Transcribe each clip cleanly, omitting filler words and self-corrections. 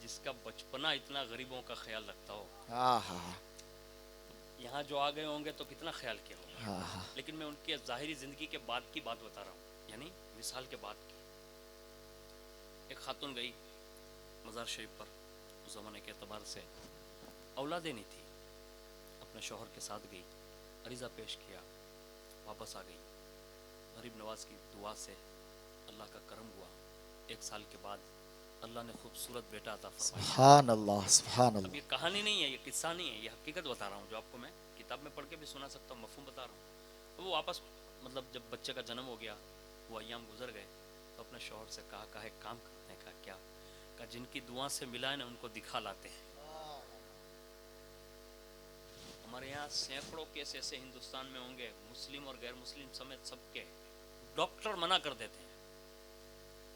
जिसका बचपना इतना गरीबों का ख्याल रखता हो, हाँ हाँ यहाँ जो आ गए होंगे तो कितना ख्याल किया होगा। हाँ हाँ। लेकिन मैं उनकी ज़ाहिरी ज़िंदगी के बाद की बात बता रहा हूँ, यानी विसाल के बाद की। एक खातून गई मज़ार शरीफ पर, उस ज़माने के अतबार से औलादे नहीं थी, अपने शौहर के साथ गई, अरीज़ा पेश किया, वापस आ गई। गरीब नवाज की दुआ से अल्लाह का करम हुआ, 1 साल के बाद अल्लाह ने खूबसूरत बेटा अता फरमाया। सुभान अल्लाह सुभान अब ये अल्लाह। कहानी नहीं है, ये किस्सा नहीं है, ये हकीकत बता रहा हूँ जो आपको मैं किताब में पढ़ के भी सुना सकता हूँ, मफहूम बता रहा हूँ। तो वो वापस मतलब जब बच्चे का जन्म हो गया, वो अय्याम गुजर गए, तो अपने शौहर से कहा एक काम करते हैं। कहा क्या? कहा जिनकी दुआ से मिला है ना उनको दिखा लाते हैं। हमारे यहाँ सैकड़ों केस ऐसे हिंदुस्तान में होंगे, मुस्लिम और गैर मुस्लिम समेत सबके। डॉक्टर मना कर देते हैं,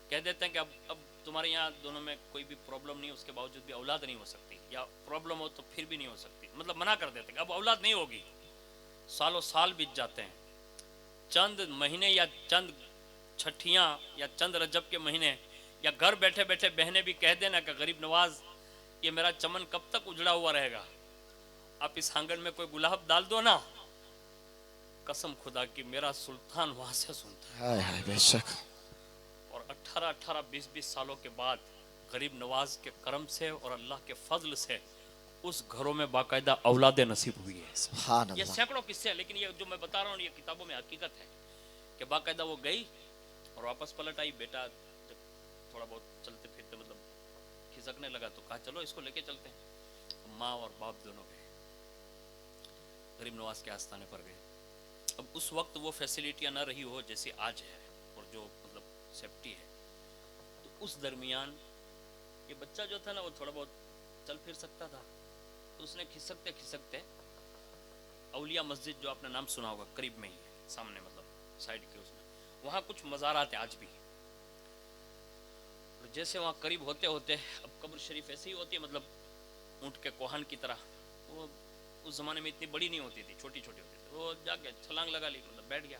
कह देते हैं कि अब तुम्हारे यहाँ दोनों में कोई भी प्रॉब्लम नहीं है, उसके बावजूद भी औलाद नहीं हो सकती, या प्रॉब्लम हो तो फिर भी नहीं हो सकती, मतलब मना कर देते हैं अब औलाद नहीं होगी। सालों साल बीत जाते हैं, चंद महीने या चंद छठियाँ या चंद रजब के महीने, या घर बैठे बैठे बहनें भी कह देना कि गरीब नवाज ये मेरा चमन कब तक उजड़ा हुआ रहेगा, आप इस आंगन में कोई गुलाब डाल दो ना, कसम खुदा की मेरा सुल्तान वहां से सुनता है। हाय हाय बेशक। और 18-18, 20-20 सालों के बाद गरीब नवाज के करम से और अल्लाह के फजल से उस घरों में बाकायदा औलादे नसीब हुई है। सुभान ये अल्लाह। सैकड़ों किस्से हैं, लेकिन ये जो मैं बता रहा हूँ ये किताबों में हकीकत है कि बाकायदा वो गई और वापस पलट आई। बेटा जब थोड़ा बहुत चलते फिरते मतलब खिसकने लगा तो कहा चलो इसको लेके चलते हैं। माँ और बाप दोनों गए, गरीब नवाज के आस्थाने पर गए। अब उस वक्त वो फैसिलिटियाँ ना रही हो जैसी आज है, और जो मतलब सेफ्टी है, तो उस दरमियान ये बच्चा जो था ना वो थोड़ा बहुत चल फिर सकता था, तो उसने खिसकते खिसकते औलिया मस्जिद, जो आपने नाम सुना होगा, करीब में ही है सामने, मतलब साइड के उसमें, वहाँ कुछ मज़ारात हैं आज भी। और जैसे वहाँ करीब होते होते, अब कब्र शरीफ ऐसी ही होती है, मतलब ऊँट के कोहन की तरह, वो उस ज़माने में इतनी बड़ी नहीं होती थी, छोटी छोटी होती थी। वो जाके छलांग लगा ली, मतलब बैठ गया,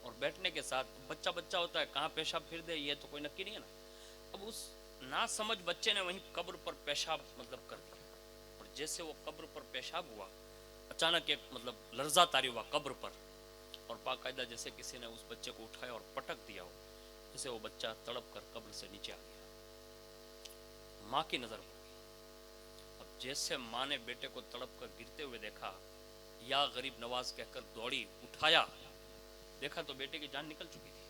और बैठने के साथ बच्चा बच्चा होता है, कहाँ पेशाब फिर दे ये तो कोई नक्की नहीं है ना। अब उस ना समझ बच्चे ने वहीं कब्र पर पेशाब मतलब कर दिया, और जैसे वो कब्र पर पेशाब हुआ, अचानक एक मतलब लर्जा तारी हुआ कब्र पर, और बाकायदा जैसे किसी ने उस बच्चे को उठाया और पटक दिया हो, जैसे वो बच्चा तड़प कर कब्र से नीचे आ गया। माँ की नज़र पड़ गई। अब जैसे माँ ने बेटे को तड़प कर गिरते हुए देखा, या गरीब नवाज कहकर दौड़ी, उठाया, देखा तो बेटे की जान निकल चुकी थी।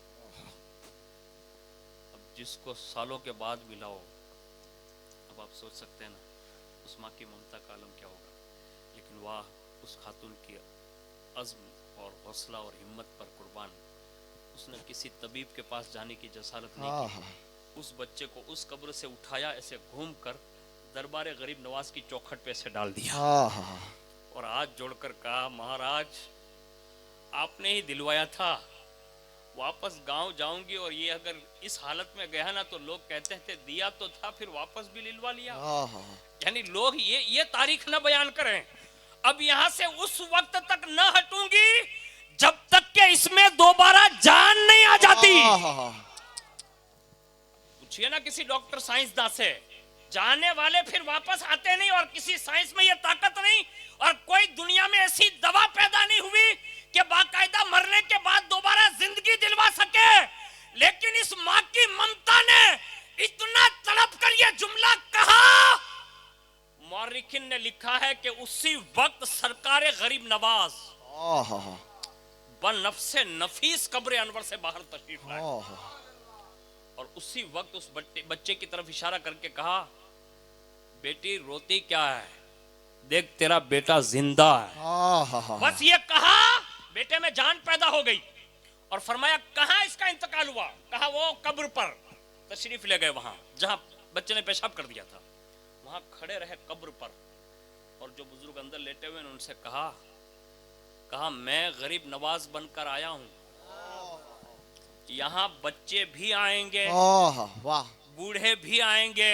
अब जिसको सालों के बाद मिला हो, अब आप सोच सकते हैं ना उस माँ की ममता का आलम क्या होगा। लेकिन वाह उस खातून की अज़्म और हौसला और हिम्मत पर कुर्बान, उसने किसी तबीब के पास जाने की जसारत नहीं की, उस बच्चे को उस कब्र से उठाया, ऐसे घूम कर दरबारे गरीब नवाज की चौखट पे ऐसे डाल दिया, और हाथ जोड़कर कहा महाराज आपने ही दिलवाया था, वापस गांव जाऊंगी, और ये अगर इस हालत में गया ना तो लोग कहते थे दिया तो था फिर वापस भी लिलवा लिया। यानी लोग ये तारीख न बयान करें, अब यहां से उस वक्त तक न हटूंगी जब तक के इसमें दोबारा जान नहीं आ जाती। पूछिए ना किसी डॉक्टर साइंसदान से, जाने वाले फिर वापस आते नहीं, और किसी साइंस में ये ताकत नहीं, और कोई दुनिया में ऐसी दवा पैदा नहीं हुई कि बाकायदा मरने के बाद दोबारा जिंदगी दिलवा सके। लेकिन इस माँ की ममता ने इतना तड़प कर यह जुमला कहा, मौरिखिन ने लिखा है कि उसी वक्त सरकार गरीब नवाज बन नफ्से नफीस कब्र अनवर से बाहर तशरीफ लाए, और उसी वक्त उस बच्चे की तरफ इशारा करके कहा बेटी रोती क्या है, देख तेरा बेटा जिंदा है। बस ये कहा, बेटे में जान पैदा हो गई, और फरमाया कहां इसका इंतकाल हुआ, कहा वो कब्र पर तशरीफ ले गए, वहां जहां बच्चे ने पेशाब कर दिया था, वहां खड़े रहे कब्र पर, और जो बुजुर्ग अंदर लेटे हुए उनसे कहा मैं गरीब नवाज बनकर आया हूं, यहाँ बच्चे भी आएंगे, बूढ़े भी आएंगे,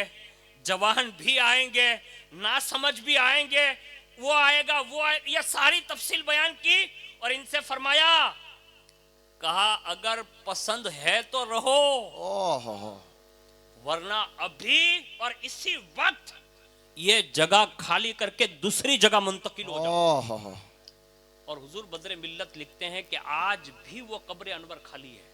जवान भी आएंगे, नासमझ भी आएंगे, वो आएगा ये सारी तफसील बयान की, और इनसे फरमाया कहा अगर पसंद है तो रहो, वरना अभी और इसी वक्त ये जगह खाली करके दूसरी जगह मुंतकिल हो जाओ। ओह और हुजूर बदरे मिल्लत लिखते हैं कि आज भी वो कब्र अनवर खाली है।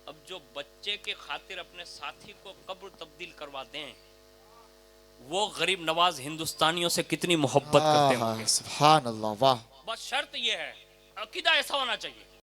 अब जो बच्चे के खातिर अपने साथी को कब्र तब्दील करवा दें, वो गरीब नवाज हिंदुस्तानियों से कितनी मोहब्बत करते होंगे। सुभान अल्लाह, वाह। बस शर्त ये है, अकीदा ऐसा होना चाहिए